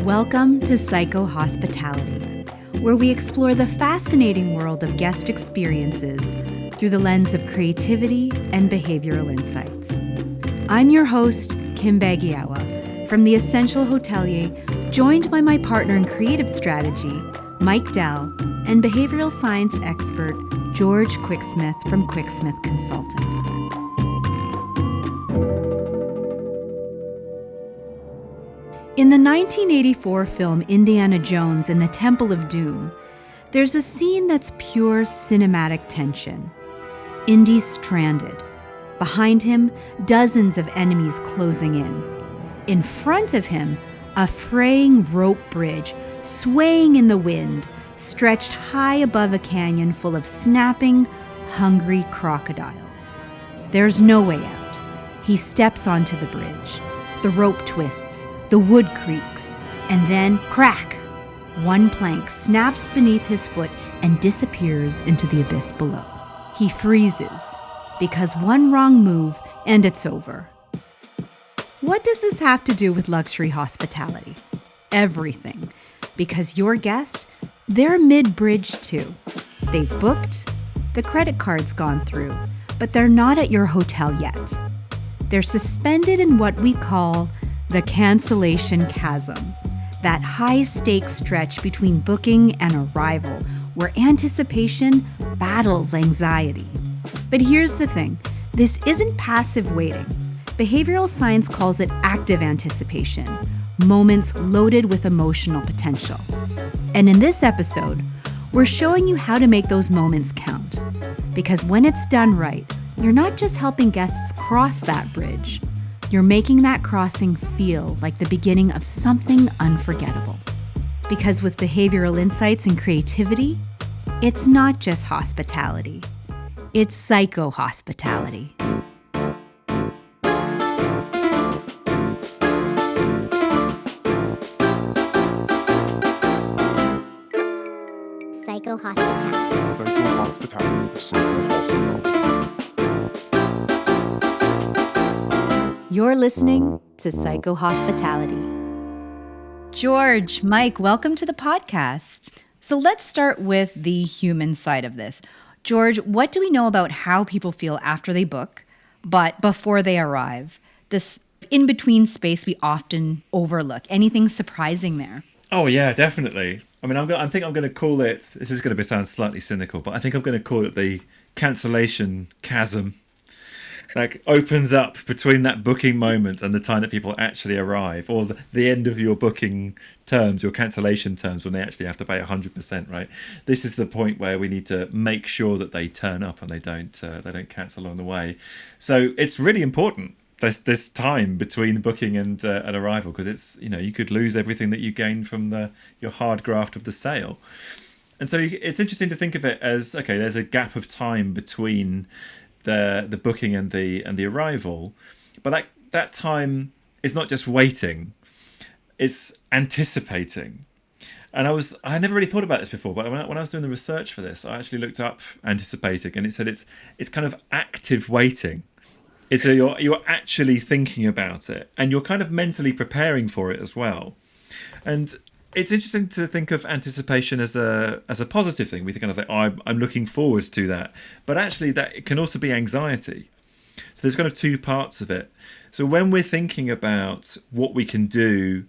Welcome to Psycho Hospitality, where we explore the fascinating world of guest experiences through the lens of creativity and behavioral insights. I'm your host, Kim Bagiawa, from The Essential Hotelier, joined by my partner in creative strategy, Mike Dell, and behavioral science expert, George Quicksmith from Quicksmith Consulting. In the 1984 film Indiana Jones and the Temple of Doom, there's a scene that's pure cinematic tension. Indy's stranded. Behind him, dozens of enemies closing in. In front of him, a fraying rope bridge swaying in the wind, stretched high above a canyon full of snapping, hungry crocodiles. There's no way out. He steps onto the bridge. The rope twists. The wood creaks, and then, crack! One plank snaps beneath his foot and disappears into the abyss below. He freezes, because one wrong move and it's over. What does this have to do with luxury hospitality? Everything. Because your guest, they're mid-bridge too. They've booked, the credit card's gone through, but they're not at your hotel yet. They're suspended in what we call the Cancellation Chasm, that high-stakes stretch between booking and arrival, where anticipation battles anxiety. But here's the thing, this isn't passive waiting. Behavioral science calls it active anticipation, moments loaded with emotional potential. And in this episode, we're showing you how to make those moments count. Because when it's done right, you're not just helping guests cross that bridge, you're making that crossing feel like the beginning of something unforgettable. Because with behavioral insights and creativity, it's not just hospitality. It's psycho hospitality. Psycho hospitality. Psycho hospitality. Psycho hospitality. You're listening to Psycho Hospitality. George, Mike, welcome to the podcast. So let's start with the human side of this. George, what do we know about how people feel after they book, but before they arrive? This in-between space we often overlook. Anything surprising there? Oh, yeah, definitely. I mean, I think I'm going to call it, this is going to sound slightly cynical, but I think I'm going to call it the cancellation chasm. Like opens up between that booking moment and the time that people actually arrive, or the end of your booking terms, your cancellation terms, when they actually have to pay 100%. Right, this is the point where we need to make sure that they turn up and they don't cancel along the way. So it's really important this time between booking and arrival, because it's you could lose everything that you gained from your hard graft of the sale. And so it's interesting to think of it as, okay, there's a gap of time between the booking and the arrival, but that time is not just waiting, it's anticipating. And I never really thought about this before, but when I was doing the research for this, I actually looked up anticipating, and it said it's kind of active waiting. It's you're actually thinking about it, and you're kind of mentally preparing for it as well. And it's interesting to think of anticipation as a positive thing. We think kind of like, oh, I'm looking forward to that. But actually, that it can also be anxiety. So there's kind of two parts of it. So when we're thinking about what we can do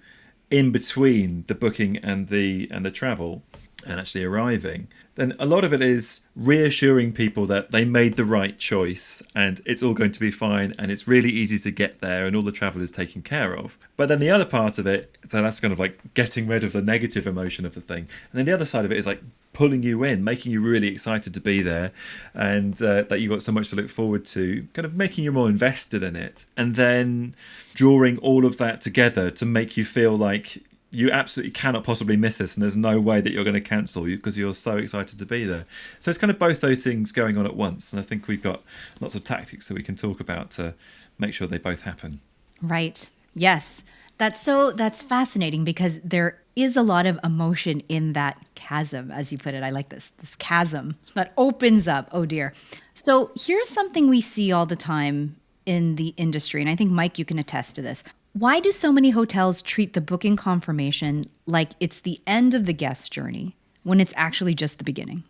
in between the booking and the travel and actually arriving, then a lot of it is reassuring people that they made the right choice and it's all going to be fine and it's really easy to get there and all the travel is taken care of. But then the other part of it, so that's kind of like getting rid of the negative emotion of the thing. And then the other side of it is like pulling you in, making you really excited to be there, and that you've got so much to look forward to, kind of making you more invested in it. And then drawing all of that together to make you feel like you absolutely cannot possibly miss this and there's no way that you're going to cancel because you're so excited to be there. So it's kind of both those things going on at once. And I think we've got lots of tactics that we can talk about to make sure they both happen. Right. Yes. That's fascinating because there is a lot of emotion in that chasm, as you put it. I like this chasm that opens up. Oh dear. So here's something we see all the time in the industry. And I think, Mike, you can attest to this. Why do so many hotels treat the booking confirmation like it's the end of the guest journey when it's actually just the beginning?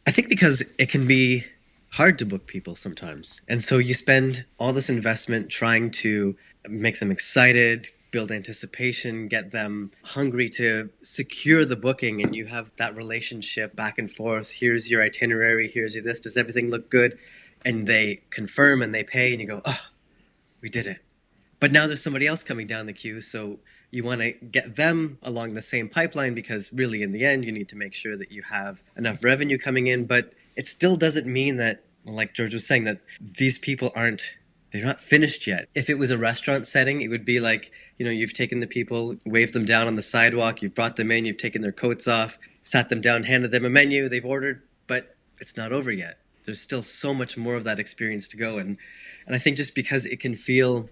I think because it can be hard to book people sometimes. And so you spend all this investment trying to make them excited, build anticipation, get them hungry to secure the booking, and you have that relationship back and forth. Here's your itinerary, here's your this, does everything look good? And they confirm and they pay, and you go, oh, we did it. But now there's somebody else coming down the queue, so you want to get them along the same pipeline because really in the end you need to make sure that you have enough revenue coming in. But it still doesn't mean that, like George was saying, that these people they're not finished yet. If it was a restaurant setting, it would be like, you've taken the people, waved them down on the sidewalk, you've brought them in, you've taken their coats off, sat them down, handed them a menu, they've ordered, but it's not over yet. There's still so much more of that experience to go. And I think just because it can feel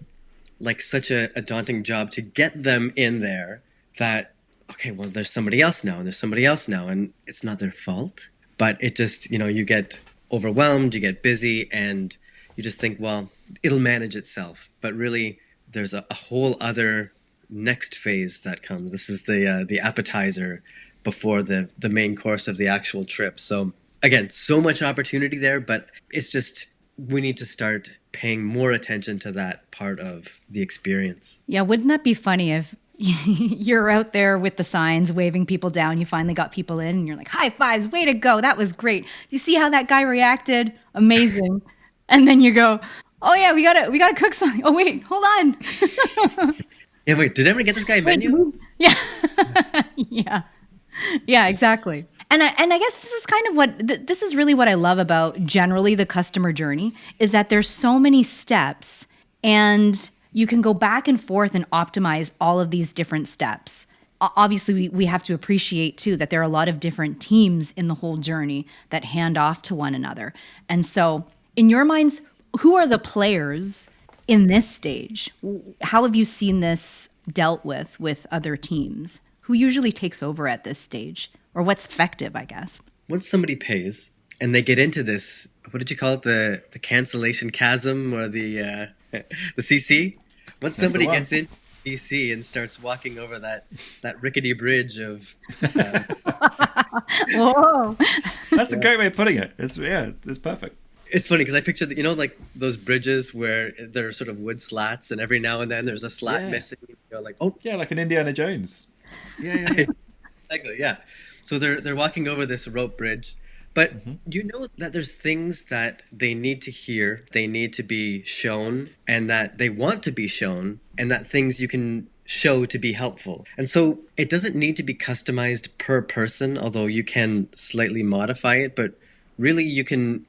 like such a daunting job to get them in there that, okay, well, there's somebody else now, and there's somebody else now, and it's not their fault. But it just, you get overwhelmed, you get busy, and you just think, well, it'll manage itself. But really, there's a whole other next phase that comes. This is the appetizer before the main course of the actual trip. So again, so much opportunity there, but it's just, we need to start paying more attention to that part of the experience. Yeah, wouldn't that be funny if you're out there with the signs waving people down, you finally got people in, and you're like, high fives, way to go, that was great. You see how that guy reacted? Amazing. And then you go, oh yeah, we gotta cook something. Oh wait, hold on. Yeah, wait, did everyone get this guy a menu? Yeah. Yeah, exactly. And I guess this is kind of this is really what I love about generally the customer journey, is that there's so many steps, and you can go back and forth and optimize all of these different steps. Obviously, we have to appreciate too that there are a lot of different teams in the whole journey that hand off to one another. And so in your minds, who are the players in this stage? How have you seen this dealt with other teams? Who usually takes over at this stage? Or what's effective, I guess? Once somebody pays and they get into this, what did you call it? The cancellation chasm, or the CC? Once somebody gets in CC and starts walking over that rickety bridge of... Whoa. That's a great way of putting it. It's perfect. It's funny because I picture that, like those bridges where there are sort of wood slats, and every now and then there's a slat missing. You go like, oh, yeah, like an Indiana Jones. Yeah. Exactly. Yeah. So they're walking over this rope bridge, but you know that there's things that they need to hear, they need to be shown, and that they want to be shown, and that things you can show to be helpful. And so it doesn't need to be customized per person, although you can slightly modify it, but really you can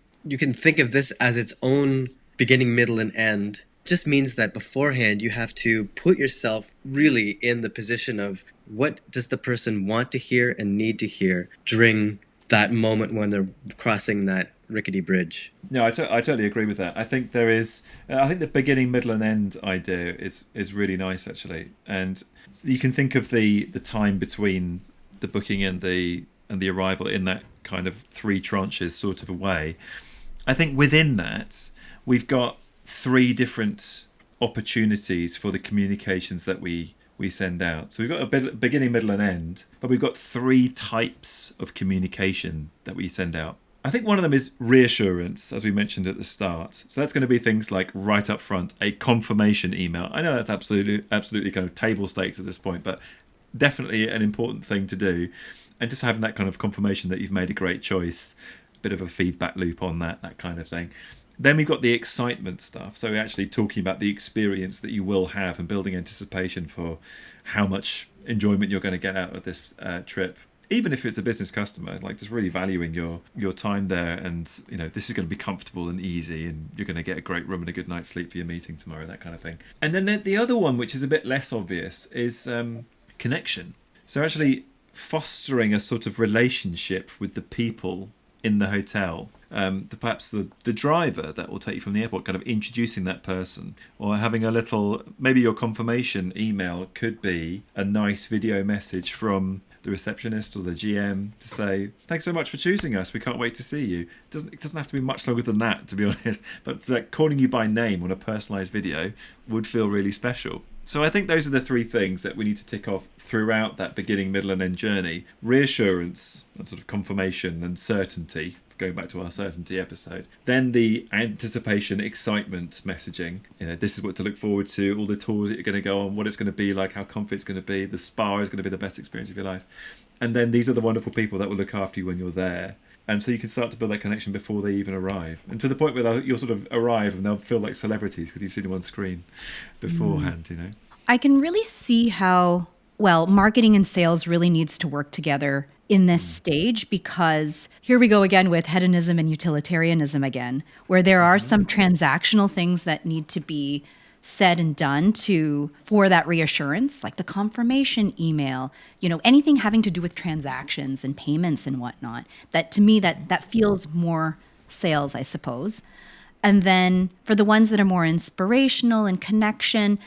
think of this as its own beginning, middle, and end. Just means that beforehand you have to put yourself really in the position of what does the person want to hear and need to hear during that moment when they're crossing that rickety bridge. No, I totally agree with that. I think there is. I think the beginning, middle, and end idea is really nice actually, and you can think of the time between the booking and the arrival in that kind of three tranches sort of a way. I think within that we've got three different opportunities for the communications that we send out. So we've got a beginning, middle, and end, but we've got three types of communication that we send out. I think one of them is reassurance, as we mentioned at the start. So that's going to be things like right up front, a confirmation email. I know that's absolutely kind of table stakes at this point, but definitely an important thing to do. And just having that kind of confirmation that you've made a great choice, a bit of a feedback loop on that kind of thing. Then we've got the excitement stuff. So we're actually talking about the experience that you will have and building anticipation for how much enjoyment you're going to get out of this trip. Even if it's a business customer, like just really valuing your time there, and this is going to be comfortable and easy, and you're going to get a great room and a good night's sleep for your meeting tomorrow, that kind of thing. And then the other one, which is a bit less obvious, is connection. So actually fostering a sort of relationship with the people in the hotel. Perhaps the driver that will take you from the airport, kind of introducing that person, or having a little, maybe your confirmation email could be a nice video message from the receptionist or the GM to say, thanks so much for choosing us, we can't wait to see you. It doesn't have to be much longer than that, to be honest, but like calling you by name on a personalized video would feel really special. So I think those are the three things that we need to tick off throughout that beginning, middle, and end journey. Reassurance, and sort of confirmation and certainty, going back to our certainty episode. Then the anticipation, excitement messaging. This is what to look forward to, all the tours that you're going to go on, what it's going to be like, how comfy it's going to be, the spa is going to be the best experience of your life. And then these are the wonderful people that will look after you when you're there. And so you can start to build that connection before they even arrive. And to the point where you'll sort of arrive and they'll feel like celebrities because you've seen them on screen beforehand, I can really see how, marketing and sales really needs to work together in this stage, because here we go again with hedonism and utilitarianism again, where there are some transactional things that need to be said and done for that reassurance, like the confirmation email, anything having to do with transactions and payments and whatnot. That to me, that feels more sales, I suppose. And then for the ones that are more inspirational and connection,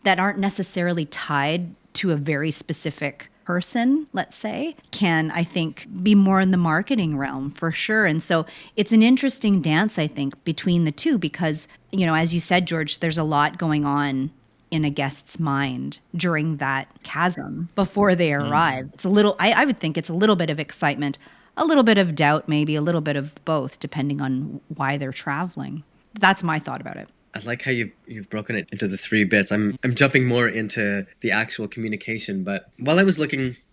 that aren't necessarily tied to a very specific person, let's say, can, I think, be more in the marketing realm for sure. And so it's an interesting dance, I think, between the two, because, as you said, George, there's a lot going on in a guest's mind during that chasm before they arrive. It's a little, I would think it's a little bit of excitement, a little bit of doubt, maybe a little bit of both, depending on why they're traveling. That's my thought about it. I like how you've broken it into the three bits. I'm jumping more into the actual communication, but while I was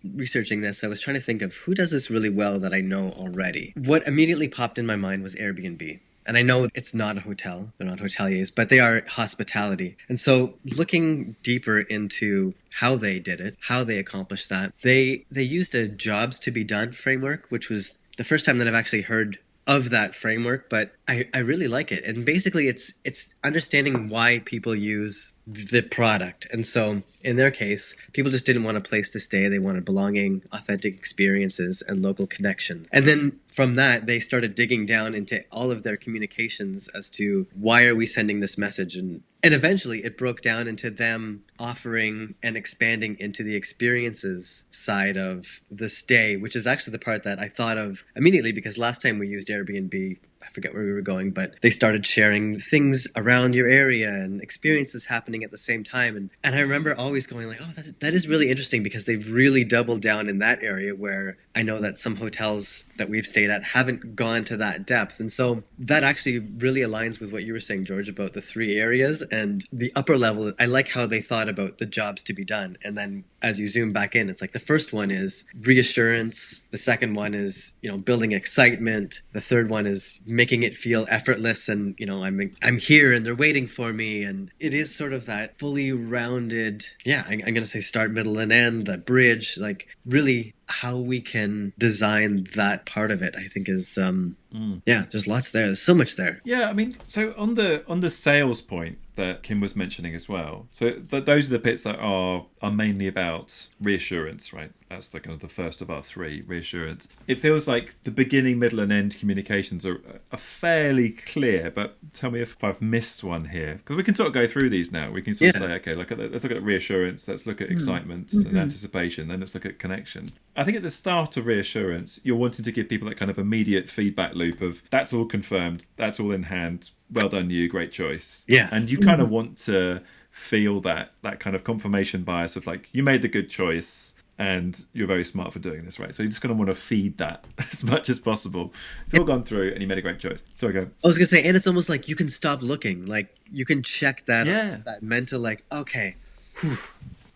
researching this, I was trying to think of who does this really well that I know already. What immediately popped in my mind was Airbnb. And I know it's not a hotel, they're not hoteliers, but they are hospitality. And so looking deeper into how they did it, how they accomplished that, they used a jobs to be done framework, which was the first time that I've actually heard of that framework, but I really like it. And basically it's understanding why people use the product. And so in their case, people just didn't want a place to stay. They wanted belonging, authentic experiences, and local connections. And then from that, they started digging down into all of their communications as to why are we sending this message? And eventually it broke down into them offering and expanding into the experiences side of the stay, which is actually the part that I thought of immediately, because last time we used Airbnb, I forget where we were going, but they started sharing things around your area and experiences happening at the same time. And I remember always going like, oh, that is really interesting, because they've really doubled down in that area where I know that some hotels that we've stayed at haven't gone to that depth. And so that actually really aligns with what you were saying, George, about the three areas. And the upper level, I like how they thought about the jobs to be done. And then as you zoom back in, it's like the first one is reassurance. The second one is, building excitement. The third one is making it feel effortless and, I'm here and they're waiting for me. And it is sort of that fully rounded, I'm going to say start, middle, and end, the bridge, like really how we can design that part of it, I think is, there's lots there. There's so much there. Yeah, I mean, so on the sales point that Kim was mentioning as well. So those are the bits that are mainly about reassurance, right? That's the kind of the first of our three, reassurance. It feels like the beginning, middle, and end communications are fairly clear, but tell me if I've missed one here. Because we can sort of go through these now. We can sort of say, okay, let's look at reassurance, let's look at excitement and anticipation, then let's look at connection. I think at the start of reassurance, you're wanting to give people that kind of immediate feedback loop of, that's all confirmed, that's all in hand, well done you, great choice. Yeah. And you kind of want to feel that kind of confirmation bias of like, you made the good choice and you're very smart for doing this, right? So you just kind of want to feed that as much as possible. It's all gone through and you made a great choice. So I go. I was going to say, and it's almost like you can stop looking. Like you can check that, that mental like, okay, whew.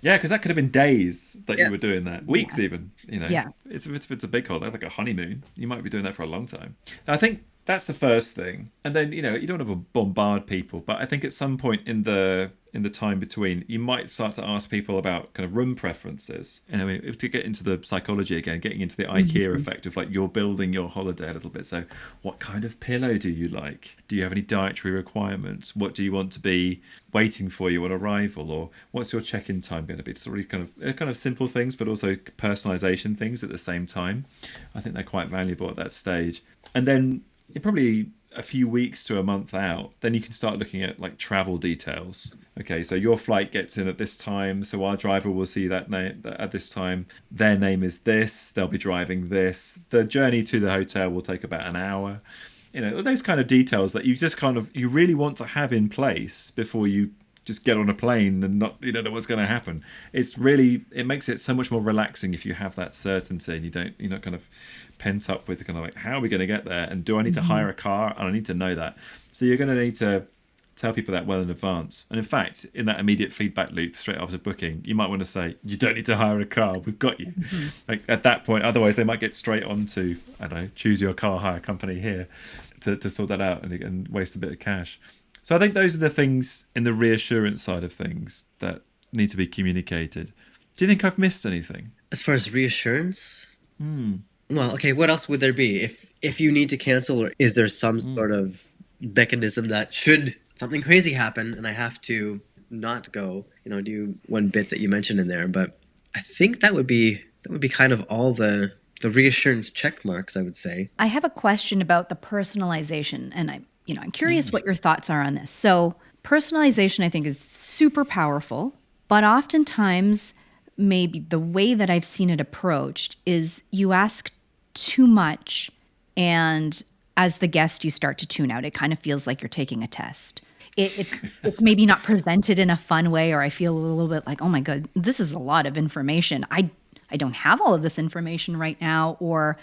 Yeah, because that could have been days that you were doing that, weeks even. Yeah. It's a big holiday, like a honeymoon. You might be doing that for a long time. I think that's the first thing. And then, you don't want to bombard people, but I think at some point in the time between, you might start to ask people about kind of room preferences. And I mean, if to get into the psychology again, getting into the IKEA effect of like you're building your holiday a little bit. So what kind of pillow do you like? Do you have any dietary requirements? What do you want to be waiting for you on arrival? Or what's your check-in time going to be? It's really kind of simple things, but also personalization things at the same time. I think they're quite valuable at that stage. And then probably a few weeks to a month out, then you can start looking at like travel details. Okay, so your flight gets in at this time, so our driver will see that name at this time. Their name is this, they'll be driving this. The journey to the hotel will take about an hour. Those kind of details that you just you really want to have in place before you just get on a plane and you don't know what's going to happen. It makes it so much more relaxing if you have that certainty and you're not kind of pent up with kind of like, how are we going to get there? And do I need to hire a car? And I need to know that. So you're going to need to tell people that well in advance. And in fact, in that immediate feedback loop straight after booking, you might want to say, you don't need to hire a car, we've got you. Like at that point, otherwise they might get straight on to, I don't know, choose your car hire company here to sort that out and waste a bit of cash. So I think those are the things in the reassurance side of things that need to be communicated. Do you think I've missed anything? As far as reassurance? Well, okay, what else would there be? If you need to cancel, or is there some sort of mechanism that should something crazy happen and I have to not go, do one bit that you mentioned in there. But I think that would be kind of all the reassurance check marks, I would say. I have a question about the personalization, and I'm curious what your thoughts are on this. So personalization, I think, is super powerful, but oftentimes maybe the way that I've seen it approached is you ask too much, and as the guest, you start to tune out. It kind of feels like you're taking a test. It's maybe not presented in a fun way, or I feel a little bit like, oh my God, this is a lot of information. I don't have all of this information right now, or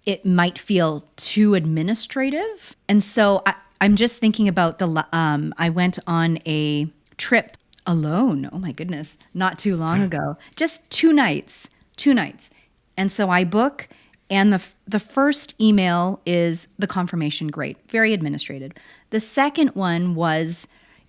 it might feel too administrative. And so I'm just thinking about I went on a trip alone. Oh my goodness, not too long ago, just 2 nights. And so I book, and the first email is the confirmation. Great, very administrative. The second one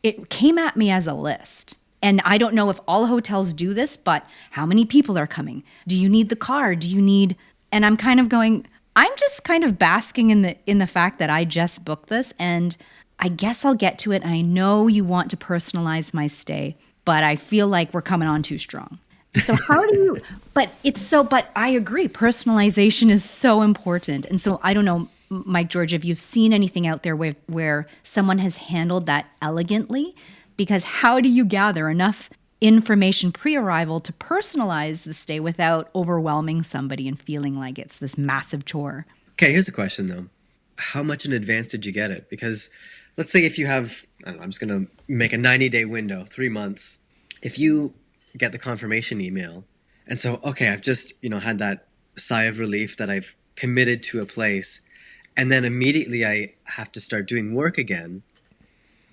it came at me as a list. And I don't know if all hotels do this, but how many people are coming? Do you need the car? And I'm kind of going, I'm just kind of basking in the fact that I just booked this, and I guess I'll get to it. I know you want to personalize my stay, but I feel like we're coming on too strong. So how do you, but I agree, personalization is so important. And so I don't know, Mike George, if you've seen anything out there where someone has handled that elegantly, because how do you gather enough information pre-arrival to personalize the stay without overwhelming somebody and feeling like it's this massive chore? Okay, here's the question though. How much in advance did you get it? Because let's say if you have, I don't know, I'm just going to make a 90-day window, 3 months. If you get the confirmation email, and so, okay, I've just, had that sigh of relief that I've committed to a place, and then immediately I have to start doing work again.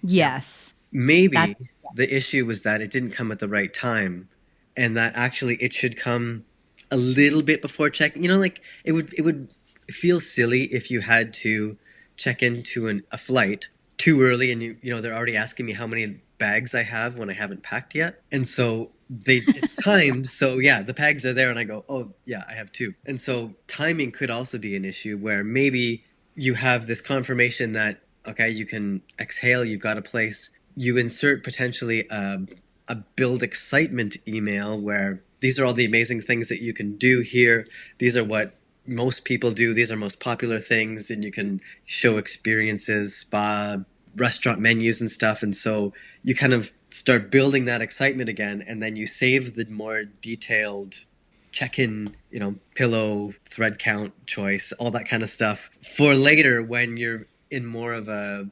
Yes. Maybe the issue was that it didn't come at the right time, and that actually it should come a little bit before checking. Like it would feel silly if you had to check into a flight too early, and they're already asking me how many bags I have when I haven't packed yet, and so it's timed. So yeah, the bags are there, and I go, oh yeah, I have 2. And so timing could also be an issue where maybe you have this confirmation that okay, you can exhale, you've got a place. You insert potentially a build excitement email where these are all the amazing things that you can do here. These are what most people do. These are most popular things, and you can show experiences, spa, restaurant menus and stuff. And so you kind of start building that excitement again, and then you save the more detailed check-in, pillow, thread count choice, all that kind of stuff for later when you're in more of a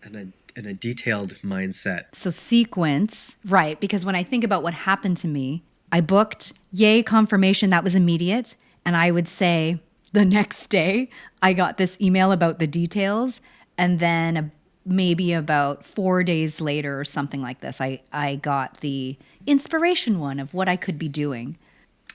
detailed mindset. So sequence, right? Because when I think about what happened to me, I booked, yay, confirmation, that was immediate. And I would say the next day I got this email about the details. And then maybe about 4 days later or something like this, I got the inspiration one of what I could be doing.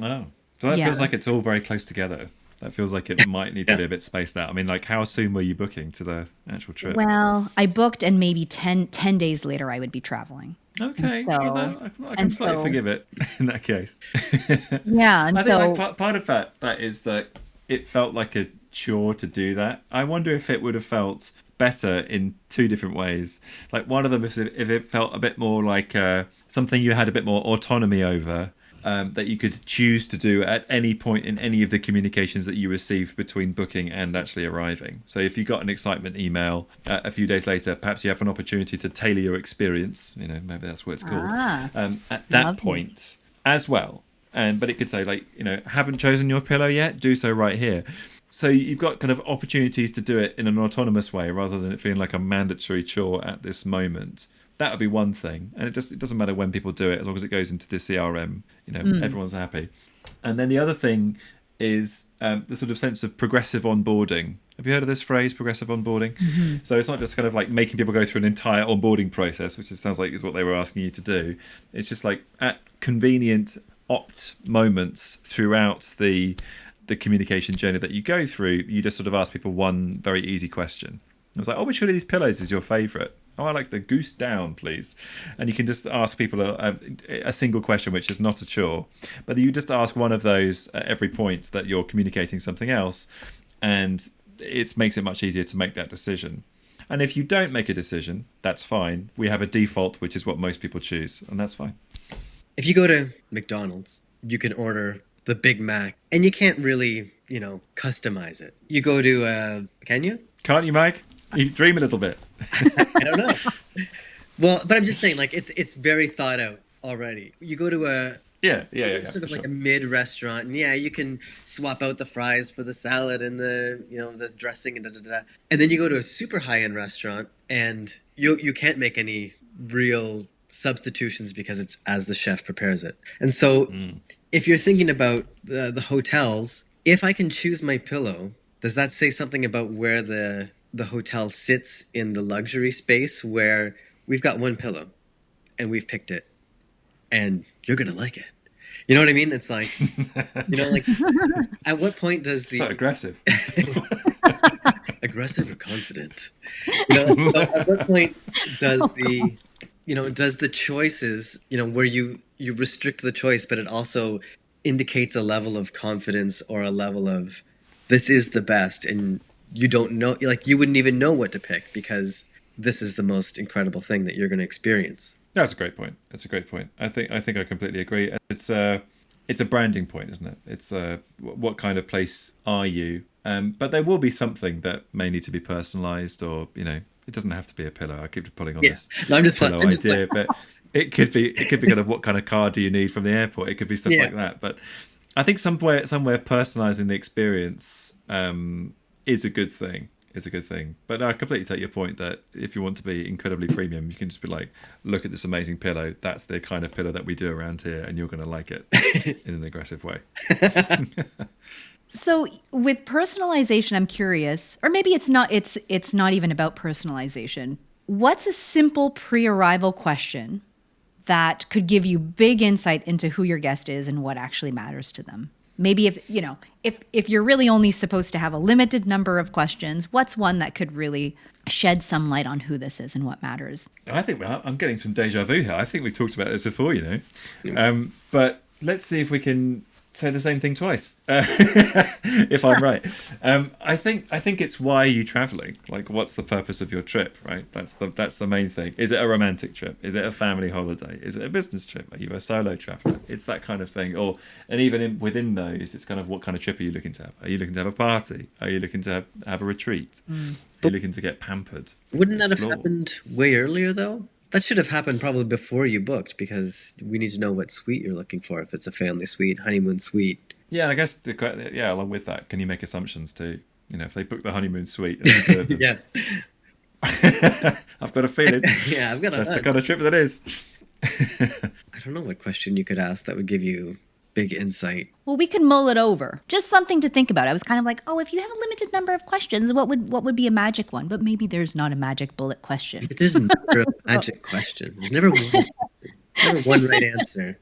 Oh, so that feels like it's all very close together. That feels like it might need to be a bit spaced out. I mean, like, how soon were you booking to the actual trip? Well, I booked, and maybe 10 days later I would be traveling. Okay, So, I can slightly forgive it in that case. Yeah, and I think like, part of that is that it felt like a chore to do that. I wonder if it would have felt better in 2 different ways. Like, one of them is if it felt a bit more like something you had a bit more autonomy over. That you could choose to do at any point in any of the communications that you received between booking and actually arriving. So if you got an excitement email a few days later, perhaps you have an opportunity to tailor your experience. Maybe that's what it's called. At that point as well. But it could say like, haven't chosen your pillow yet? Do so right here. So you've got kind of opportunities to do it in an autonomous way rather than it feeling like a mandatory chore at this moment. That would be one thing, and it doesn't matter when people do it, as long as it goes into the CRM. Everyone's happy. And then the other thing is the sort of sense of progressive onboarding. Have you heard of this phrase, progressive onboarding? Mm-hmm. So it's not just kind of like making people go through an entire onboarding process, which it sounds like is what they were asking you to do. It's just like at convenient opt moments throughout the communication journey that you go through, you just sort of ask people one very easy question. I was like, which one of these pillows is your favourite? I like the goose down, please. And you can just ask people a single question, which is not a chore. But you just ask one of those at every point that you're communicating something else, and it makes it much easier to make that decision. And if you don't make a decision, that's fine. We have a default, which is what most people choose, and that's fine. If you go to McDonald's, you can order the Big Mac, and you can't really, customize it. You go to, can you? Can't you, Mike? You dream a little bit. I don't know. Well, but I'm just saying, like, it's very thought out already. You go to a sort of like a mid restaurant, and you can swap out the fries for the salad and the dressing and and then you go to a super high end restaurant, and you can't make any real substitutions because it's as the chef prepares it. And so, if you're thinking about the hotels, if I can choose my pillow, does that say something about where the hotel sits in the luxury space, where we've got one pillow and we've picked it and you're going to like it? You know what I mean? It's like, like at what point does the... So aggressive. Aggressive or confident? So at what point does the choices, where you restrict the choice, but it also indicates a level of confidence or a level of this is the best, and you don't know, like you wouldn't even know what to pick because this is the most incredible thing that you're going to experience. That's a great point. I think I completely agree. It's a branding point, isn't it? It's what kind of place are you? But there will be something that may need to be personalized, or it doesn't have to be a pillow. I keep pulling on this. No, I'm just pillow idea, but it could be kind of what kind of car do you need from the airport? It could be stuff like that. But I think somewhere personalizing the experience is a good thing. But I completely take your point that if you want to be incredibly premium, you can just be like, look at this amazing pillow. That's the kind of pillow that we do around here, and you're going to like it in an aggressive way. So with personalization, I'm curious, or maybe it's not even about personalization. What's a simple pre-arrival question that could give you big insight into who your guest is and what actually matters to them? Maybe if you're really only supposed to have a limited number of questions, what's one that could really shed some light on who this is and what matters? I think I'm getting some deja vu here. I think we've talked about this before, but let's see if we can say the same thing twice, if I'm right. I think it's why are you traveling? Like, what's the purpose of your trip, right? That's the main thing. Is it a romantic trip? Is it a family holiday? Is it a business trip? Are you a solo traveler? It's that kind of thing. And even within those, it's kind of what kind of trip are you looking to have? Are you looking to have a party? Are you looking to have a retreat? Are you looking to get pampered? Wouldn't that have happened way earlier, though? That should have happened probably before you booked, because we need to know what suite you're looking for. If it's a family suite, honeymoon suite. Yeah, and I guess along with that, can you make assumptions too? If they book the honeymoon suite. Yeah. I've got a feeling. Yeah, that's the kind of trip that is. I don't know what question you could ask that would give you big insight. Well, we can mull it over. Just something to think about. I was kind of like, if you have a limited number of questions, what would be a magic one? But maybe there's not a magic bullet question. But there's never a magic question. There's never one right answer.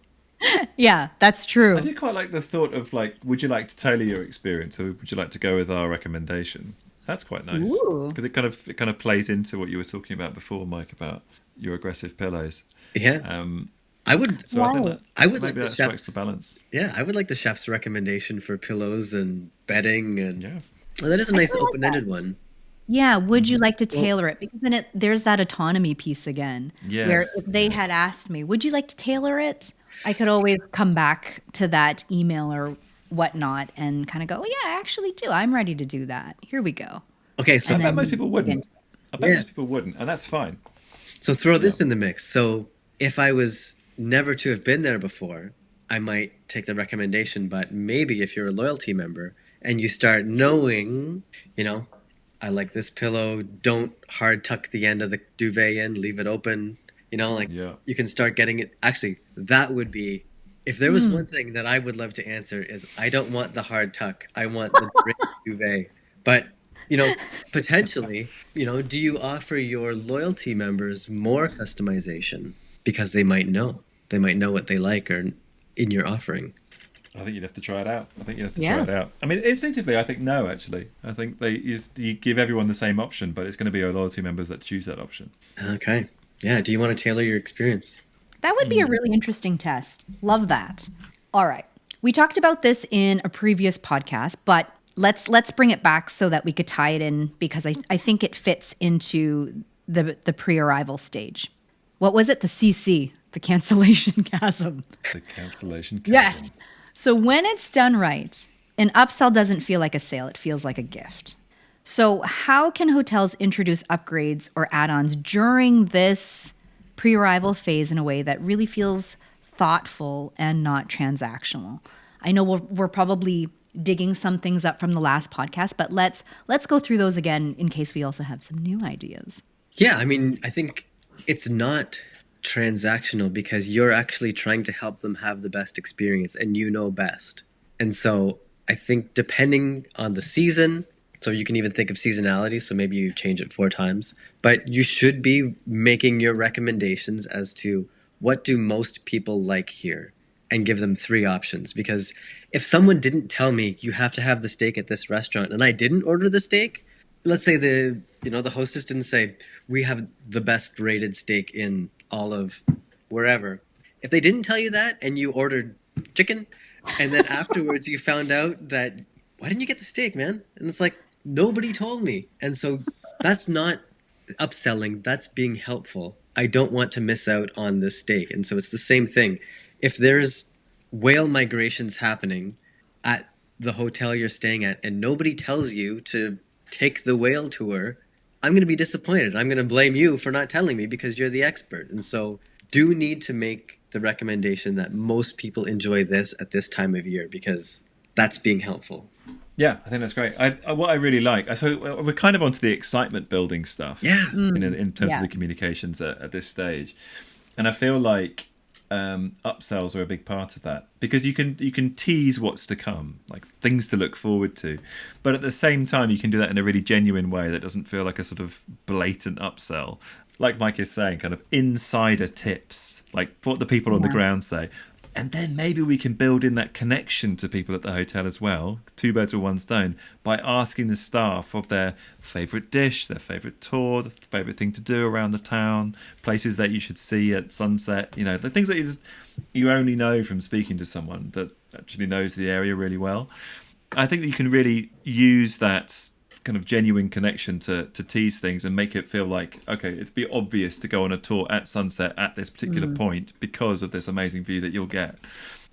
Yeah, that's true. I do quite like the thought of like, would you like to tailor your experience, or would you like to go with our recommendation? That's quite nice, because it kind of plays into what you were talking about before, Mike, about your aggressive pillows. Yeah. I would. So I would like the chef's the balance. Yeah, I would like the chef's recommendation for pillows and bedding, and yeah. Well, that is a nice open-ended one. Yeah, would you like to tailor it? Because then there's that autonomy piece again. Yes. Where if they had asked me, would you like to tailor it? I could always come back to that email or whatnot and kind of go, yeah, I actually do. I'm ready to do that. Here we go. Okay, so I bet most people wouldn't. And that's fine. So throw this in the mix. So if I was never to have been there before, I might take the recommendation. But maybe if you're a loyalty member and you start knowing, I like this pillow, don't hard tuck the end of the duvet in, leave it open, Like Yeah. you can start getting it. Actually, that would be, if there was one thing that I would love to answer is I don't want the hard tuck. I want the draped duvet. But, potentially, do you offer your loyalty members more customization because they might know? They might know what they like or in your offering. I think you'd have to try it out. I think you'd have to Yeah. try it out. I mean, instinctively, I think no, actually. I think you give everyone the same option, but it's going to be your loyalty members that choose that option. Okay. Yeah. Do you want to tailor your experience? That would be a really interesting test. Love that. All right. We talked about this in a previous podcast, but let's bring it back so that we could tie it in, because I think it fits into the pre-arrival stage. What was it? The CC, the cancellation chasm. The cancellation chasm. Yes. So when it's done right, an upsell doesn't feel like a sale. It feels like a gift. So how can hotels introduce upgrades or add-ons during this pre-arrival phase in a way that really feels thoughtful and not transactional? I know we're probably digging some things up from the last podcast, but let's go through those again in case we also have some new ideas. Yeah. I mean, I think it's not transactional because you're actually trying to help them have the best experience and you know best. And so I think depending on the season, so you can even think of seasonality, so maybe you change it 4 times, but you should be making your recommendations as to what do most people like here and give them 3 options. Because if someone didn't tell me you have to have the steak at this restaurant and I didn't order the steak, let's say the hostess didn't say we have the best rated steak in all of wherever. If they didn't tell you that and you ordered chicken and then afterwards you found out that, why didn't you get the steak, man? And it's like, nobody told me. And so that's not upselling, that's being helpful. I don't want to miss out on this steak. And so it's the same thing. If there's whale migrations happening at the hotel you're staying at and nobody tells you to take the whale tour, I'm going to be disappointed. I'm going to blame you for not telling me because you're the expert. And so do need to make the recommendation that most people enjoy this at this time of year because that's being helpful. Yeah, I think that's great. What I really like, so we're kind of onto the excitement building stuff. Yeah. In terms Yeah. of the communications at this stage, and I feel like upsells are a big part of that because you can tease what's to come, like things to look forward to, but at the same time you can do that in a really genuine way that doesn't feel like a sort of blatant upsell. Like Mike is saying, kind of insider tips, like what the people on the ground say. And then maybe we can build in that connection to people at the hotel as well, 2 birds with 1 stone, by asking the staff of their favourite dish, their favourite tour, the favourite thing to do around the town, places that you should see at sunset, the things that you only know from speaking to someone that actually knows the area really well. I think that you can really use that kind of genuine connection to tease things and make it feel like, okay, it'd be obvious to go on a tour at sunset at this particular point because of this amazing view that you'll get.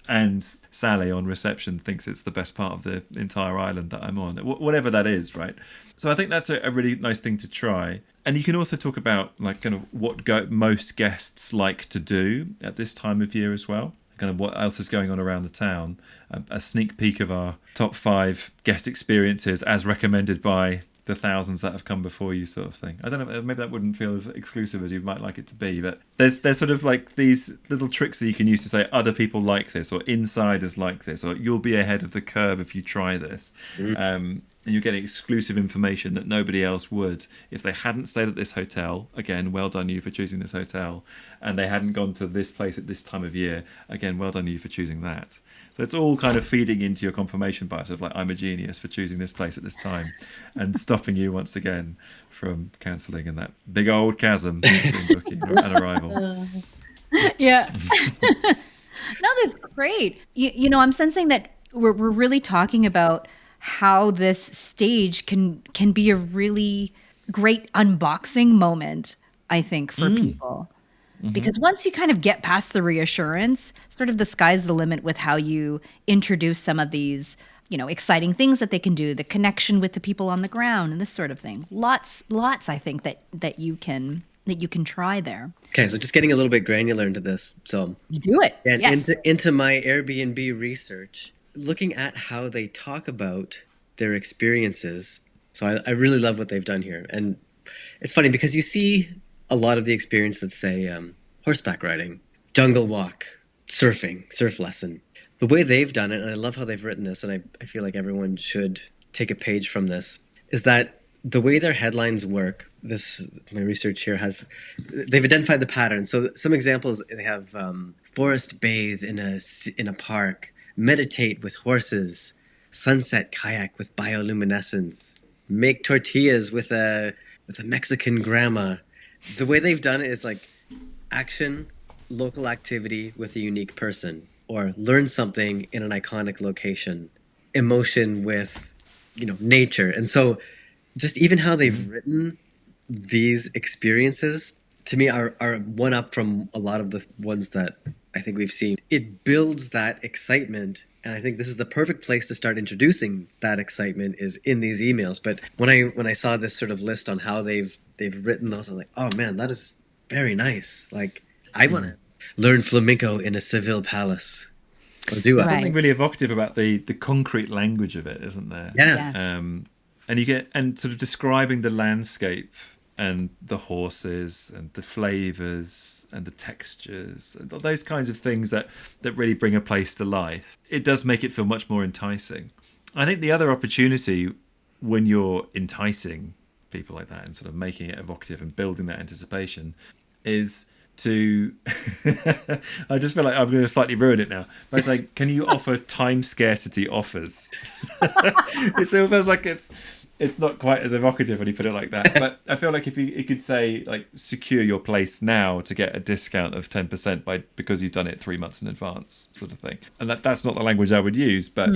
And Sally on reception thinks it's the best part of the entire island that I'm on, whatever that is, right? So I think that's a really nice thing to try. And you can also talk about like kind of what most guests like to do at this time of year as well. Kind of what else is going on around the town, a sneak peek of our top 5 guest experiences as recommended by the thousands that have come before you, sort of thing. I don't know, maybe that wouldn't feel as exclusive as you might like it to be, but there's sort of like these little tricks that you can use to say other people like this, or insiders like this, or you'll be ahead of the curve if you try this. And you're getting exclusive information that nobody else would if they hadn't stayed at this hotel. Again, well done you for choosing this hotel. And they hadn't gone to this place at this time of year. Again, well done you for choosing that. So it's all kind of feeding into your confirmation bias of like, I'm a genius for choosing this place at this time, and stopping you once again from cancelling in that big old chasm between booking and arrival. Yeah. No, that's great. I'm sensing that we're really talking about how this stage can be a really great unboxing moment, I think, for people. Because once you kind of get past the reassurance, sort of the sky's the limit with how you introduce some of these, exciting things that they can do, the connection with the people on the ground and this sort of thing. Lots, I think that you can try there. Okay, so just getting a little bit granular into this. So Do it. and Yes. into my Airbnb research, looking at how they talk about their experiences. So I really love what they've done here. And it's funny because you see a lot of the experience that say, horseback riding, jungle walk, surfing, surf lesson. The way they've done it, and I love how they've written this, and I feel like everyone should take a page from this, is that the way their headlines work, my research here they've identified the pattern. So some examples, they have forest bathe in a park, meditate with horses, sunset kayak with bioluminescence, make tortillas with a Mexican grandma. The way they've done it is like action, local activity with a unique person, or learn something in an iconic location, emotion with, nature. And so just even how they've written these experiences, to me, are one up from a lot of the ones that I think we've seen. It builds that excitement, and I think this is the perfect place to start introducing that excitement is in these emails. But when I saw this sort of list on how they've written those, I'm like, oh man, that is very nice. Like, I want to learn flamenco in a Seville palace. Or do There's I? something really evocative about the concrete language of it, isn't there? Yeah. Yes. And sort of describing the landscape and the horses and the flavors and the textures and those kinds of things that really bring a place to life. It does make it feel much more enticing. I think the other opportunity when you're enticing people like that and sort of making it evocative and building that anticipation is to I just feel like I'm going to slightly ruin it now, but it's like, can you offer time scarcity offers? It still feels like it's not quite as evocative when you put it like that, but I feel like if you could say, like, secure your place now to get a discount of 10% because you've done it 3 months in advance, sort of thing. And that's not the language I would use, but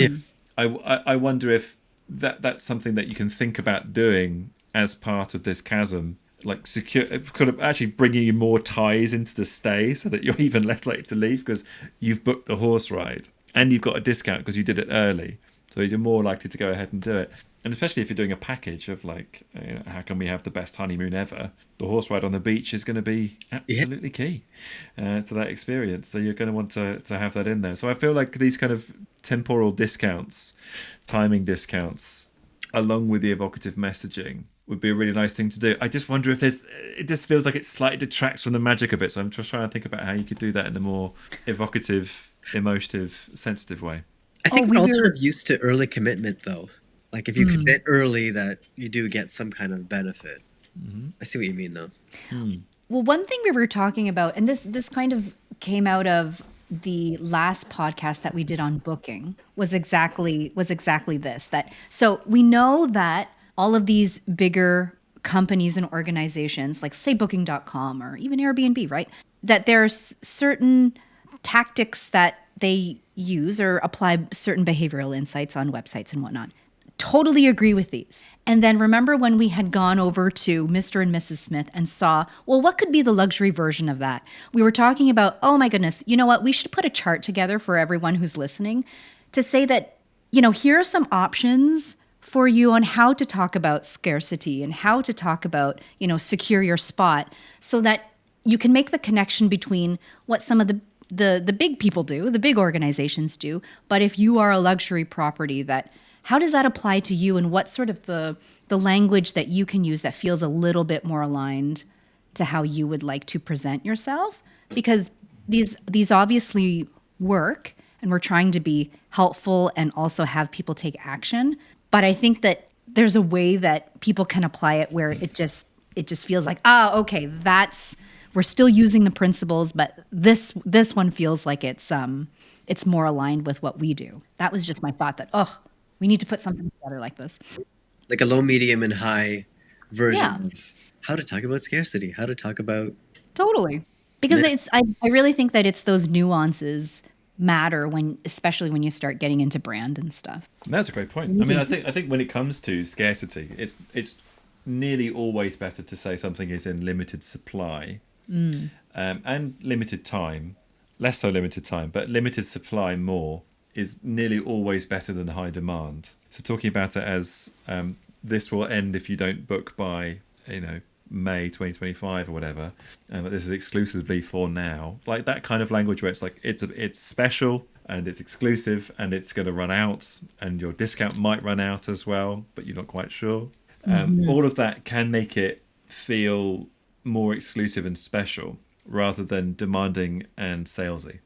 I wonder if that's something that you can think about doing as part of this chasm, like secure, kind of actually bringing you more ties into the stay so that you're even less likely to leave because you've booked the horse ride and you've got a discount because you did it early, so you're more likely to go ahead and do it. And especially if you're doing a package of like, how can we have the best honeymoon ever? The horse ride on the beach is going to be absolutely key to that experience. So you're going to want to have that in there. So I feel like these kind of temporal discounts, timing discounts, along with the evocative messaging would be a really nice thing to do. I just wonder if it just feels like it slightly detracts from the magic of it. So I'm just trying to think about how you could do that in a more evocative, emotive, sensitive way. I think we're all sort of used to early commitment, though. Like, if you commit early, that you do get some kind of benefit. I see what you mean, though. Well, one thing we were talking about, and this kind of came out of the last podcast that we did on booking, was exactly this. So we know that all of these bigger companies and organizations, like say Booking.com or even Airbnb, right? That there's certain tactics that they use or apply certain behavioral insights on websites and whatnot. Totally agree with these. And then remember when we had gone over to Mr. and Mrs. Smith and saw, well, what could be the luxury version of that? We were talking about, oh my goodness, you know what? We should put a chart together for everyone who's listening to say that, here are some options for you on how to talk about scarcity and how to talk about, secure your spot so that you can make the connection between what some of the big people do, the big organizations do. But if you are a luxury property, how does that apply to you, and what sort of the language that you can use that feels a little bit more aligned to how you would like to present yourself? Because these obviously work, and we're trying to be helpful and also have people take action. But I think that there's a way that people can apply it where it just feels like, okay, we're still using the principles, but this one feels like it's more aligned with what we do. That was just my thought that, we need to put something together like this. Like a low, medium, and high version of how to talk about scarcity, how to talk about... Totally. Because I really think that it's those nuances matter especially when you start getting into brand and stuff. That's a great point. I mean, I think when it comes to scarcity, it's nearly always better to say something is in limited supply and limited time, less so limited time, but limited supply more is nearly always better than high demand. So talking about it as this will end if you don't book by, May 2025 or whatever, but this is exclusively for now. Like that kind of language where it's like it's special and it's exclusive and it's going to run out and your discount might run out as well, but you're not quite sure. All of that can make it feel more exclusive and special. rather than demanding and salesy,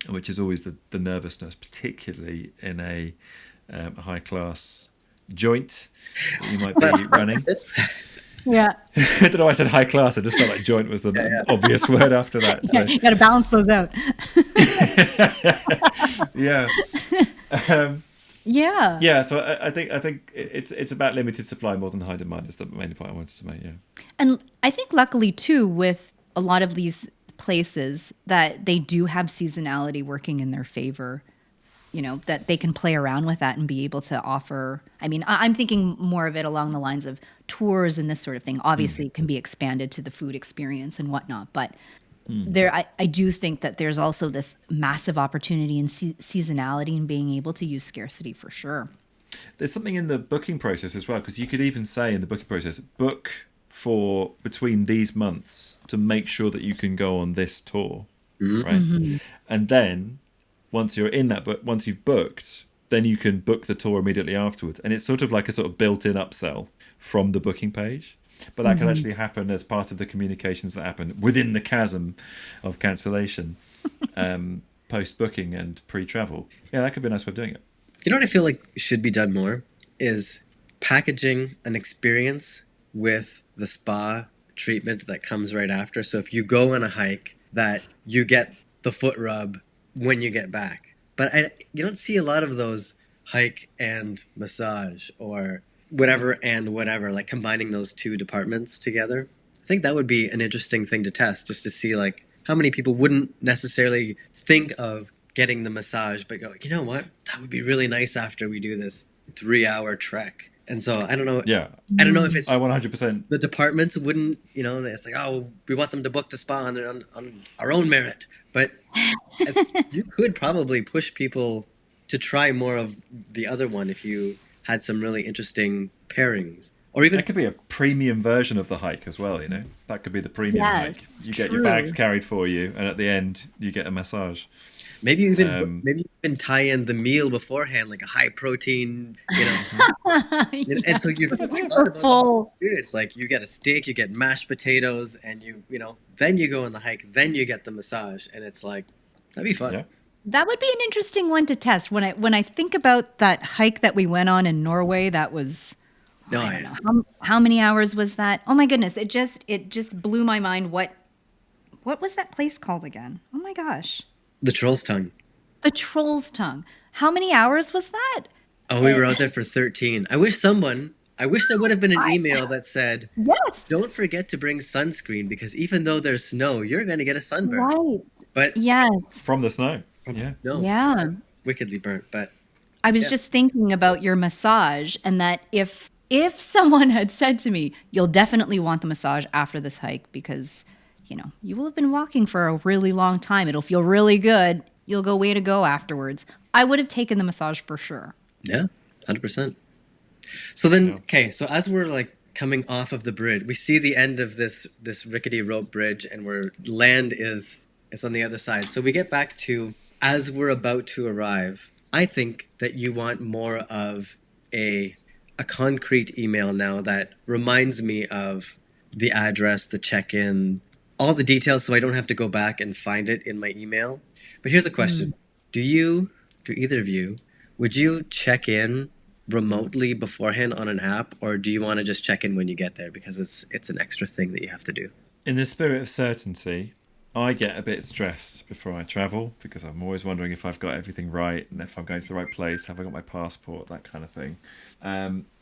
which is always the nervousness, particularly in a high class joint that you might be running. Yeah. I don't know why I said high class. I just felt like joint was the obvious word after that. So. Yeah, you got to balance those out. Yeah. Yeah. Yeah. So I think it's about limited supply more than high demand. Is the main point I wanted to make. Yeah. And I think luckily too, with a lot of these places, that they do have seasonality working in their favor. You know, that they can play around with that and be able to offer. I mean, I'm thinking more of it along the lines of tours and this sort of thing. Obviously, it can be expanded to the food experience and whatnot. But I do think that there's also this massive opportunity in seasonality and being able to use scarcity for sure. There's something in the booking process as well, because you could even say in the booking process, book for between these months to make sure that you can go on this tour, right? And then once you're in that, but once you've booked, then you can book the tour immediately afterwards. And it's sort of like a sort of built-in upsell from the booking page. But that can actually happen as part of the communications that happen within the chasm of cancellation, post-booking and pre-travel. Yeah, that could be a nice way of doing it. You know what I feel like should be done more is packaging an experience with the spa treatment that comes right after. So if you go on a hike, that you get the foot rub when you get back. But you don't see a lot of those hike and massage or whatever and whatever, like combining those two departments together. I think that would be an interesting thing to test, just to see like how many people wouldn't necessarily think of getting the massage, but go, you know what? That would be really nice after we do this 3-hour trek. And so I don't know. Yeah. I don't know if it's I 100%. the departments wouldn't, you know, it's like, oh, we want them to book the spa on our own merit. But you could probably push people to try more of the other one if you had some really interesting pairings. Or even That could be a premium version of the hike as well, you know? That could be the premium Yes, hike. You get your bags carried for you, and at the end, you get a massage. maybe you even tie in the meal beforehand, like a high protein, you know. And so you full. it's like you get a steak, you get mashed potatoes, and you know, then you go on the hike, then you get the massage, and it's like that'd be fun. Yeah. That would be an interesting one to test. When I think about that hike that we went on in Norway, that was No, I don't know how many hours was that? Oh my goodness! It just blew my mind. What was that place called again? Oh my gosh! the Troll's Tongue. The Troll's Tongue. How many hours was that? Oh, we were out there for 13. I wish there would have been an email that said, Yes. don't forget to bring sunscreen because even though there's snow, you're going to get a sunburn. Right. But Yes. From the snow. Yeah. no, Yeah. wickedly burnt. But I was just thinking about your massage, and that if someone had said to me, you'll definitely want the massage after this hike because, you know, you will have been walking for a really long time. It'll feel really good. You'll go way to go afterwards. I would have taken the massage for sure. yeah, 100%. So then, okay, so as we're like coming off of the bridge, we see the end of this rickety rope bridge, and where land is on the other side. So we get back to, as we're about to arrive, I think that you want more of a concrete email now that reminds me of the address, the check-in, all the details, so I don't have to go back and find it in my email. But here's a question. Do either of you, would you check in remotely beforehand on an app, or do you want to just check in when you get there because it's an extra thing that you have to do? In the spirit of certainty, I get a bit stressed before I travel because I'm always wondering if I've got everything right and if I'm going to the right place, have I got my passport, that kind of thing.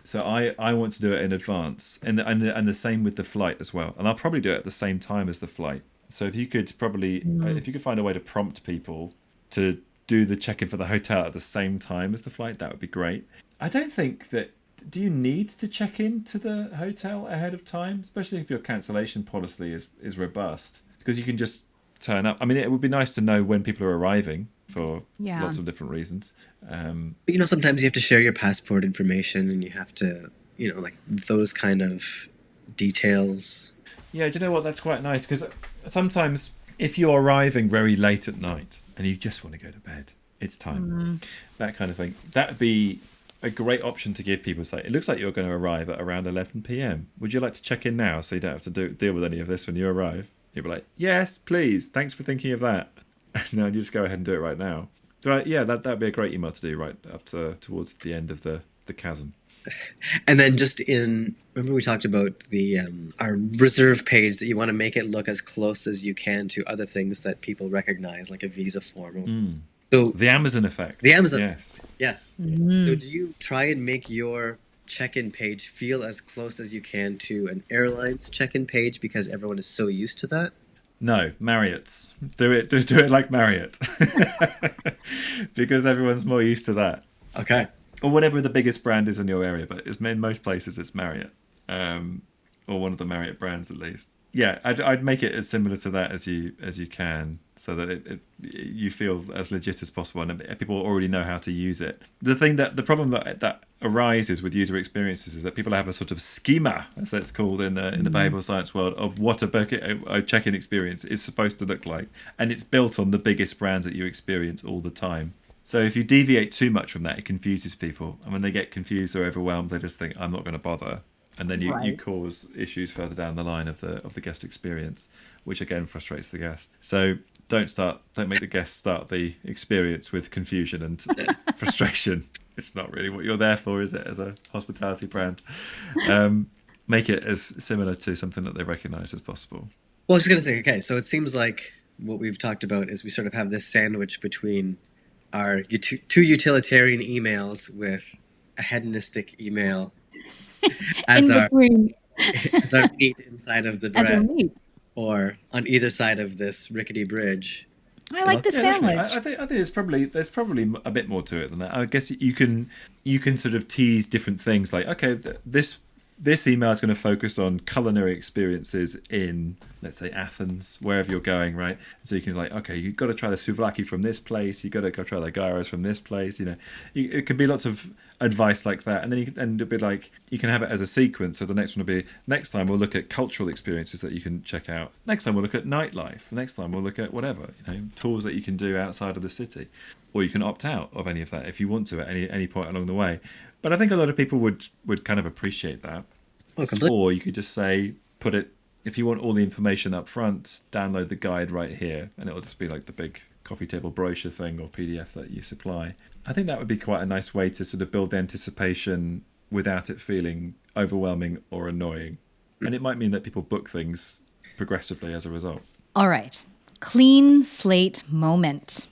So I want to do it in advance, and the same with the flight as well. And I'll probably do it at the same time as the flight. So if you could find a way to prompt people to do the check-in for the hotel at the same time as the flight, that would be great. I don't think that... Do you need to check in to the hotel ahead of time, especially if your cancellation policy is robust? Because you can just turn up. I mean, it would be nice to know when people are arriving for lots of different reasons. But, you know, sometimes you have to share your passport information, and you have to, you know, like those kind of details. Yeah, do you know what? That's quite nice, because sometimes if you're arriving very late at night and you just want to go to bed, it's time. That kind of thing. That would be a great option to give people. Say, it looks like you're going to arrive at around 11 p.m. Would you like to check in now so you don't have to deal with any of this when you arrive? You'll be like, yes, please, thanks for thinking of that. No, you just go ahead and do it right now. So yeah, that'd be a great email to do right up to towards the end of the chasm. And then remember we talked about the our reserve page that you want to make it look as close as you can to other things that people recognize, like a visa form. So The Amazon effect. the Amazon, Yes. yes. So do you try and make your check-in page feel as close as you can to an airline's check-in page because everyone is so used to that? No, Marriott's. Do it like Marriott. Because everyone's more used to that. Okay. Or whatever the biggest brand is in your area, but in most places it's Marriott. Or one of the Marriott brands at least. Yeah, I'd make it as similar to that as you can, so that you feel as legit as possible, and people already know how to use it. The problem that arises with user experiences is that people have a sort of schema, as that's called in the behavioral science world, of what a check-in experience is supposed to look like, and it's built on the biggest brands that you experience all the time. So if you deviate too much from that, it confuses people, and when they get confused or overwhelmed, they just think, I'm not going to bother. And then you cause issues further down the line of the guest experience, which again frustrates the guest. So don't make the guest start the experience with confusion and frustration. It's not really what you're there for, is it, as a hospitality brand? Make it as similar to something that they recognize as possible. Well, I was just going to say, okay, so it seems like what we've talked about is we sort of have this sandwich between our two utilitarian emails with a hedonistic email as our meat inside of the bread, or on either side of this rickety bridge. I like the sandwich. I think there's probably a bit more to it than that. I guess you can sort of tease different things, like, okay, this email is going to focus on culinary experiences in, let's say, Athens, wherever you're going, right? So you can okay, you've got to try the souvlaki from this place. You've got to go try the gyros from this place. It could be lots of advice like that, and then it'll be like you can have it as a sequence. So the next one will be, next time we'll look at cultural experiences that you can check out. Next time we'll look at nightlife. Next time we'll look at whatever, tours that you can do outside of the city, or you can opt out of any of that if you want to at any point along the way. But I think a lot of people would kind of appreciate that. Oh, completely. Or you could just say, put it, if you want all the information up front, download the guide right here, and it'll just be like the big coffee table brochure thing or PDF that you supply. I think that would be quite a nice way to sort of build anticipation without it feeling overwhelming or annoying. And it might mean that people book things progressively as a result. All right. Clean slate moment.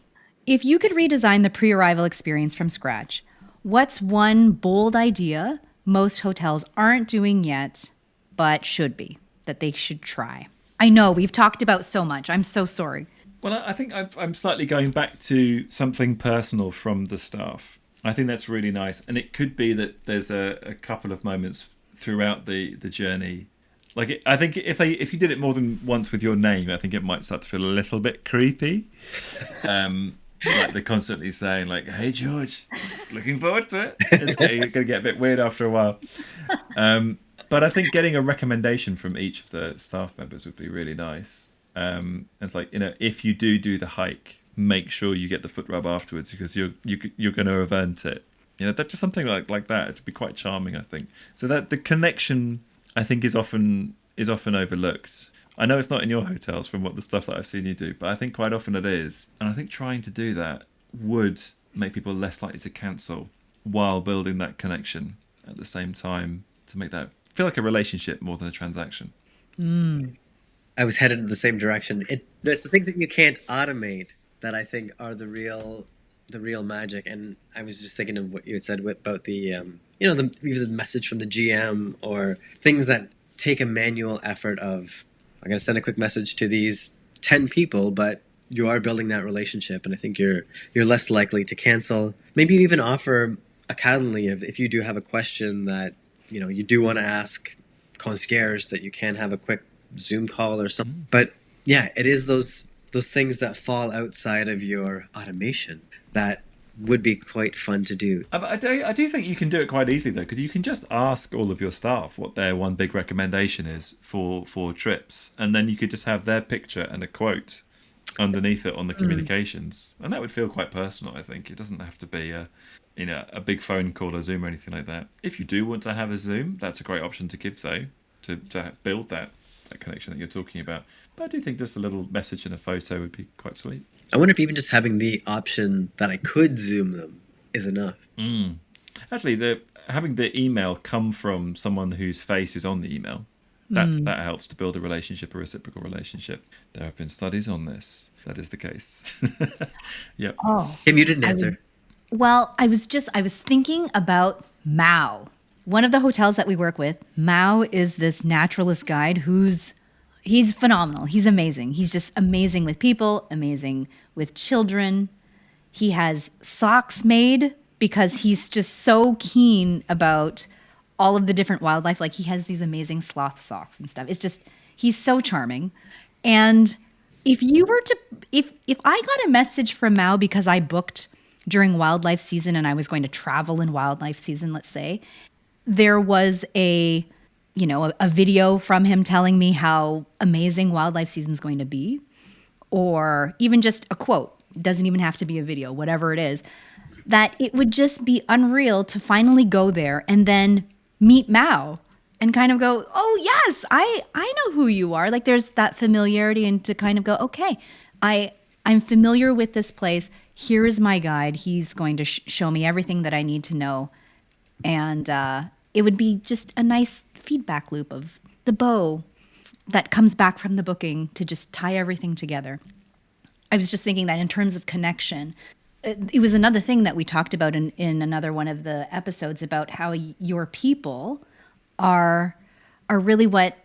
If you could redesign the pre-arrival experience from scratch, what's one bold idea most hotels aren't doing yet, but should be, that they should try? I know we've talked about so much. I'm so sorry. Well, I think I'm slightly going back to something personal from the staff. I think that's really nice. And it could be that there's a couple of moments throughout the journey. Like, I think if you did it more than once with your name, I think it might start to feel a little bit creepy. Like they're constantly saying, like, "Hey George, looking forward to it." It's going to get a bit weird after a while. But I think getting a recommendation from each of the staff members would be really nice. It's like, if you do the hike, make sure you get the foot rub afterwards, because you're going to have earned it. That's just something like that. It'd be quite charming, I think. So that the connection, I think, is often overlooked. I know it's not in your hotels from what the stuff that I've seen you do, but I think quite often it is. And I think trying to do that would make people less likely to cancel while building that connection at the same time, to make that feel like a relationship more than a transaction. I was headed in the same direction. There's the things that you can't automate that I think are the real magic. And I was just thinking of what you had said about the either the message from the GM, or things that take a manual effort of, I'm going to send a quick message to these 10 people, but you are building that relationship, and I think you're less likely to cancel. Maybe you even offer accountantly if you do have a question that you do want to ask concierge, that you can have a quick Zoom call or something. But yeah, it is those things that fall outside of your automation that would be quite fun to do. I do think you can do it quite easily, though, because you can just ask all of your staff what their one big recommendation is for trips, and then you could just have their picture and a quote underneath it on the communications, and that would feel quite personal. I think it doesn't have to be a big phone call or Zoom or anything like that. If you do want to have a Zoom, that's a great option to give, though, to build that that connection that you're talking about. But I do think just a little message in a photo would be quite sweet. I wonder if even just having the option that I could Zoom them is enough. Actually, having the email come from someone whose face is on the email, that helps to build a relationship, a reciprocal relationship. There have been studies on this. That is the case. Yep. Oh, Kim, you didn't answer. well, I was thinking about Mao. One of the hotels that we work with, Mao is this naturalist guide he's phenomenal. He's amazing. He's just amazing with people, amazing with children. He has socks made because he's just so keen about all of the different wildlife. Like he has these amazing sloth socks and stuff. It's just, he's so charming. And if I got a message from Mao because I booked during wildlife season and I was going to travel in wildlife season, let's say, there was a video from him telling me how amazing wildlife season is going to be, or even just a quote, doesn't even have to be a video, whatever it is, that it would just be unreal to finally go there and then meet Mao and kind of go, oh yes, I know who you are. Like there's that familiarity, and to kind of go, okay, I'm familiar with this place. Here is my guide. He's going to show me everything that I need to know. And it would be just a nice feedback loop of the bow that comes back from the booking to just tie everything together. I was just thinking that in terms of connection, it was another thing that we talked about in another one of the episodes about how your people are really what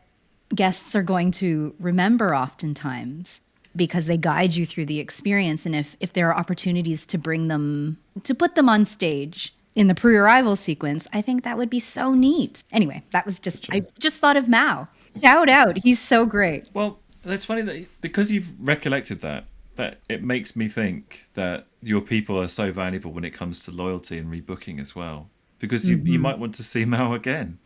guests are going to remember oftentimes, because they guide you through the experience. And if there are opportunities to put them on stage in the pre-arrival sequence, I think that would be so neat. Anyway, that was I just thought of Mao. Shout out. He's so great. Well, it's funny that because you've recollected that it makes me think that your people are so valuable when it comes to loyalty and rebooking as well. Because you might want to see Mao again,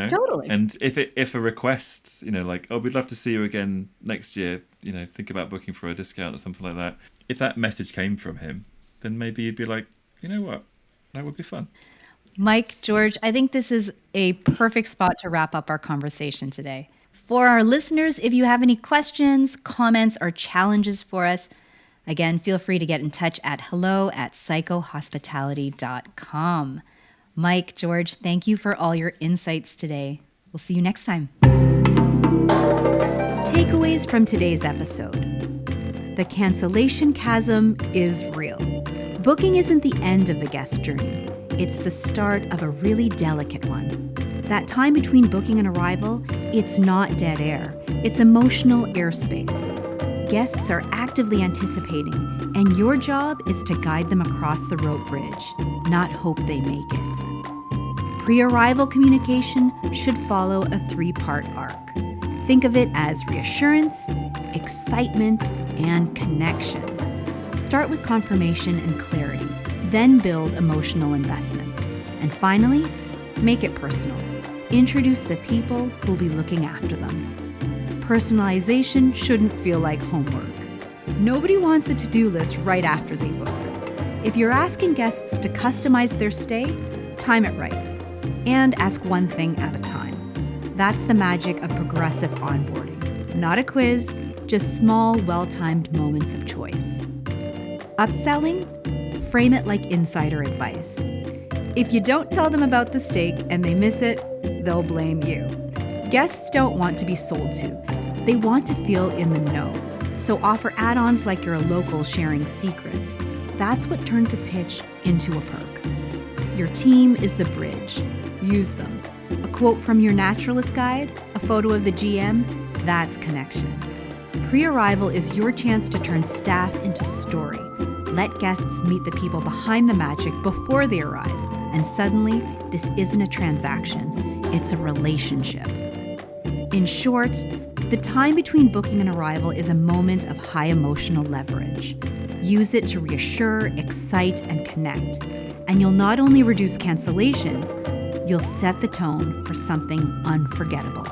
Totally. And if a request, like, oh, we'd love to see you again next year, think about booking for a discount or something like that. If that message came from him, then maybe you'd be like, you know what? That would be fun. Mike, George, I think this is a perfect spot to wrap up our conversation today. For our listeners, if you have any questions, comments, or challenges for us, again, feel free to get in touch at hello@psychohospitality.com. Mike, George, thank you for all your insights today. We'll see you next time. Takeaways from today's episode. The cancellation chasm is real. Booking isn't the end of the guest journey. It's the start of a really delicate one. That time between booking and arrival, it's not dead air. It's emotional airspace. Guests are actively anticipating, and your job is to guide them across the rope bridge, not hope they make it. Pre-arrival communication should follow a 3-part arc. Think of it as reassurance, excitement, and connection. Start with confirmation and clarity, then build emotional investment. And finally, make it personal. Introduce the people who'll be looking after them. Personalization shouldn't feel like homework. Nobody wants a to-do list right after they book. If you're asking guests to customize their stay, time it right. And ask one thing at a time. That's the magic of progressive onboarding. Not a quiz, just small, well-timed moments of choice. Upselling? Frame it like insider advice. If you don't tell them about the steak and they miss it, they'll blame you. Guests don't want to be sold to. They want to feel in the know. So offer add-ons like you're a local sharing secrets. That's what turns a pitch into a perk. Your team is the bridge. Use them. A quote from your naturalist guide, a photo of the GM, that's connection. Pre-arrival is your chance to turn staff into story. Let guests meet the people behind the magic before they arrive. And suddenly, this isn't a transaction, it's a relationship. In short, the time between booking and arrival is a moment of high emotional leverage. Use it to reassure, excite, and connect. And you'll not only reduce cancellations, you'll set the tone for something unforgettable.